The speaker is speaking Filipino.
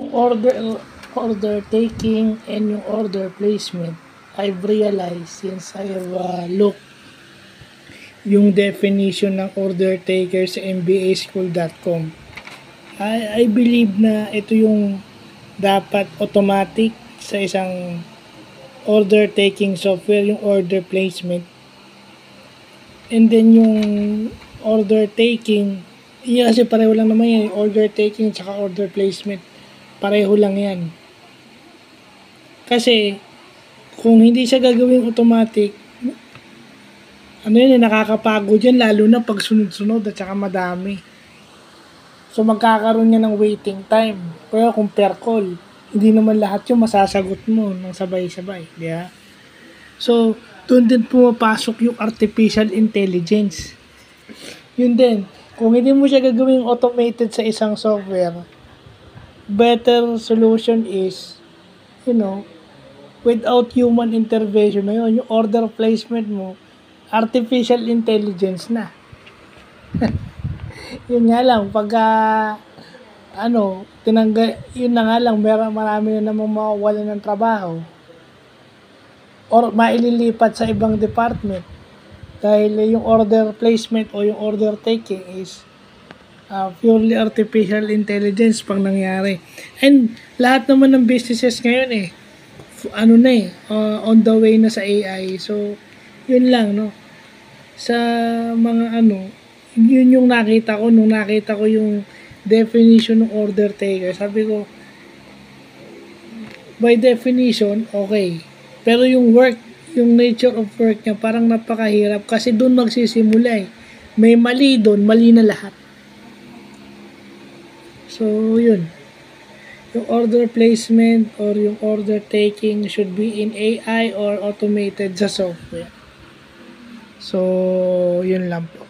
Order taking and yung order placement, I've realized since I have looked yung definition ng order taker sa mbaschool.com. I believe na ito yung dapat automatic sa isang order taking software, yung order placement. And then yung order taking, kasi pareho lang naman yan, order taking at order placement. Pareho lang yan. Kasi, kung hindi siya gagawing automatic, nakakapagod yan, lalo na pag sunod-sunod at saka madami. So, magkakaroon niya ng waiting time. Pero kung per call, hindi naman lahat yung masasagot mo ng sabay-sabay. Di ba? So, doon din pumapasok yung artificial intelligence. Yun din. Kung hindi mo siya gagawing automated sa isang software, better solution is, without human intervention na yun, yung order placement mo, artificial intelligence na. Yun nga lang, pagka, yun na nga lang, marami na namang mawawalan ng trabaho. Or maililipat sa ibang department. Dahil yung order placement o yung order taking is purely artificial intelligence pang nangyari. And lahat naman ng businesses ngayon on the way na sa AI. So, yun lang, no? Sa mga yun yung nakita ko nung nakita ko yung definition ng order taker. Sabi ko, by definition, okay. Pero yung nature of work niya parang napakahirap kasi doon magsisimula eh. May mali doon, mali na lahat. So, yun. Yung order placement or yung order taking should be in AI or automated sa software. So, yun lang po.